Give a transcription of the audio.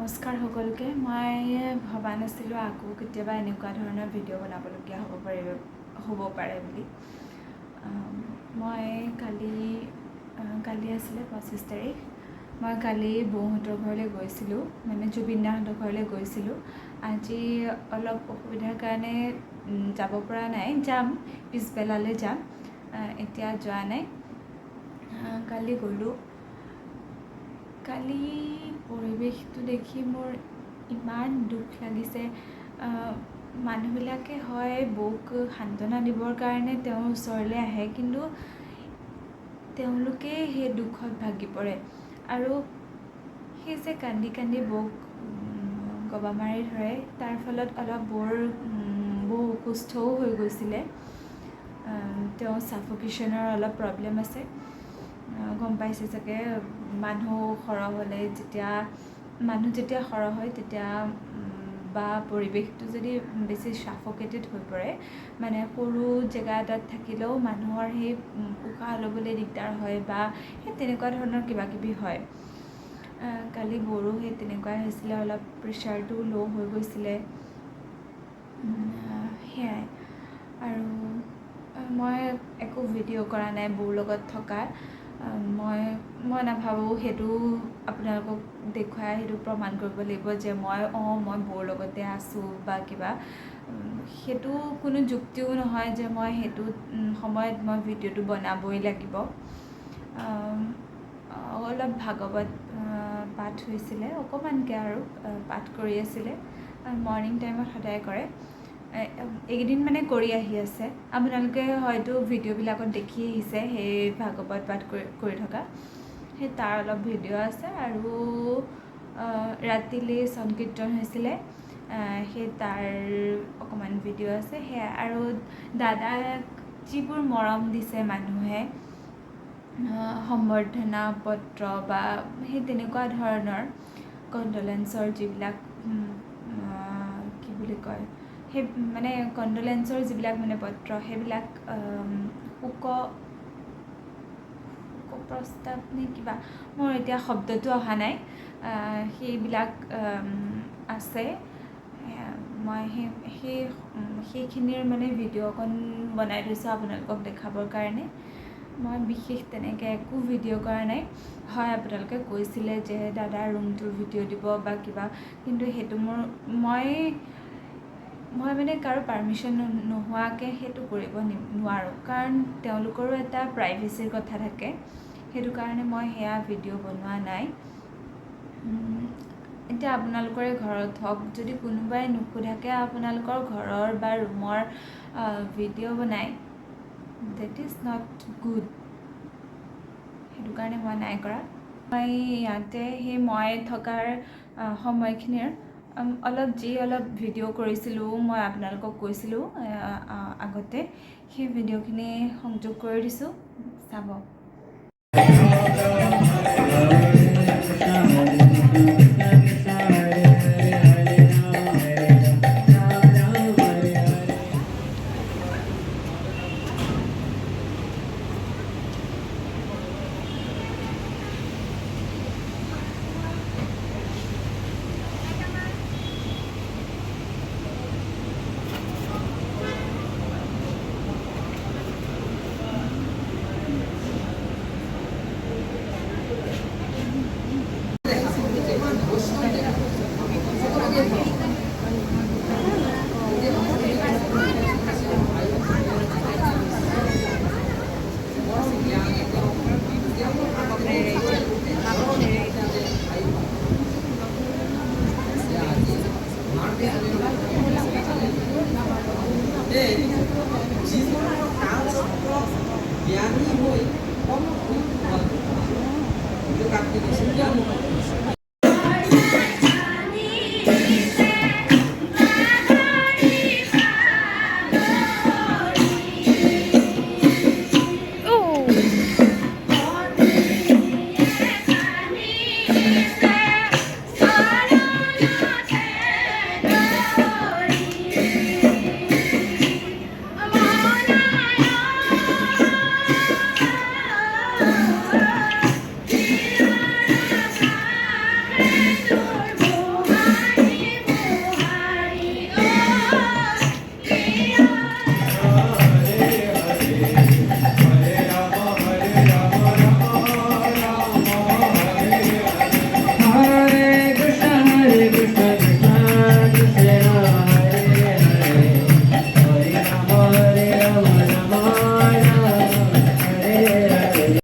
নমস্কাৰ সকলোকে মই ভবা নাছিলোঁ আকৌ কেতিয়াবা এনেকুৱা ধৰণৰ ভিডিঅ' বনাবলগীয়া হ'ব পাৰে বুলি মই কালি আছিলে 25 তাৰিখ মই কালি বৌহঁতৰ ঘৰলৈ গৈছিলোঁ মানে জুবিন দাহঁতৰ ঘৰলৈ গৈছিলোঁ আজি অলপ অসুবিধাৰ কাৰণে যাব পৰা নাই যাম পিছবেলালৈ যাম এতিয়া যোৱা নাই কালি গ'লোঁ কালি পৰিৱেশটো দেখি মোৰ ইমান দুখ লাগিছে মানুহবিলাকে হয় বৌক সান্তনা দিবৰ কাৰণে তেওঁৰ ওচৰলৈ আহে কিন্তু তেওঁলোকে সেই দুখত ভাগি পৰে আৰু সেই যে কান্দি কান্দি বৌক গবা মাৰি ধৰে তাৰ ফলত অলপ বৌ অসুস্থও হৈ গৈছিলে তেওঁ ছাফোকেশ্যনৰ অলপ প্ৰব্লেম আছে গম পাইছে চাগে মানুহ যেতিয়া সৰহ হয় তেতিয়া বা পৰিৱেশটো যদি বেছি ছাফোকেটেড হৈ পৰে মানে সৰু জেগা এটাত থাকিলেও মানুহৰ সেই উশাহ ল'বলৈ দিগদাৰ হয় বা সেই তেনেকুৱা ধৰণৰ কিবাকিবি হয় কালি বড়ো সেই তেনেকুৱাই হৈছিলে অলপ প্ৰেছাৰটো ল' হৈ গৈছিলে সেয়াই আৰু মই একো ভিডিঅ' কৰা নাই বৌৰ লগত থকা মই নাভাবোঁ সেইটো আপোনালোকক দেখুৱাই সেইটো প্ৰমাণ কৰিব লাগিব যে মই বৌৰ লগতে আছোঁ বা কিবা সেইটো কোনো যুক্তিও নহয় যে মই সেইটো সময়ত মই ভিডিঅ'টো বনাবই লাগিব অলপ ভাগৱত পাঠ হৈছিলে অকণমানকৈ আৰু পাঠ কৰি আছিলে মৰ্ণিং টাইমত সদায় কৰে এইকেইদিন মানে কৰি আহি আছে আপোনালোকে হয়তো ভিডিঅ'বিলাকত দেখি আহিছে সেই ভাগৱত পাঠ কৰি থকা সেই তাৰ অলপ ভিডিঅ' আছে আৰু ৰাতিলৈ সংকীৰ্তন হৈছিলে সেই তাৰ অকণমান ভিডিঅ' আছে সেয়া আৰু দাদাক যিবোৰ মৰম দিছে মানুহে সম্বৰ্ধনা পত্ৰ বা সেই তেনেকুৱা ধৰণৰ কণ্ডলেঞ্চৰ যিবিলাক কি বুলি কয় সেই মানে কণ্ডলেঞ্চৰ যিবিলাক মানে পত্ৰ সেইবিলাক প্ৰস্তাৱ নে কিবা মোৰ এতিয়া শব্দটো অহা নাই সেইবিলাক আছে মই সেইখিনিৰ মানে ভিডিঅ' অকণ বনাই থৈছোঁ আপোনালোকক দেখাবৰ কাৰণে মই বিশেষ তেনেকৈ একো ভিডিঅ' কৰা নাই হয় আপোনালোকে কৈছিলে যে দাদাৰ ৰুমটোৰ ভিডিঅ' দিব বা কিবা কিন্তু সেইটো মই মানে কাৰো পাৰ্মিশ্যন নোহোৱাকৈ সেইটো কৰিব নোৱাৰোঁ কাৰণ তেওঁলোকৰো এটা প্ৰাইভেচিৰ কথা থাকে সেইটো কাৰণে মই সেয়া ভিডিঅ' বনোৱা নাই এতিয়া আপোনালোকৰে ঘৰত হওক যদি কোনোবাই নুসুধাকৈ আপোনালোকৰ ঘৰৰ বা ৰুমৰ ভিডিঅ' বনায় ডেট ইজ নট গুড সেইটো কাৰণে মই নাই কৰা মই ইয়াতে সেই মই থকাৰ সময়খিনিৰ অলপ ভিডিঅ' কৰিছিলোঁ মই আপোনালোকক কৈছিলোঁ আগতে সেই ভিডিঅ'খিনি সংযোগ কৰি দিছোঁ চাব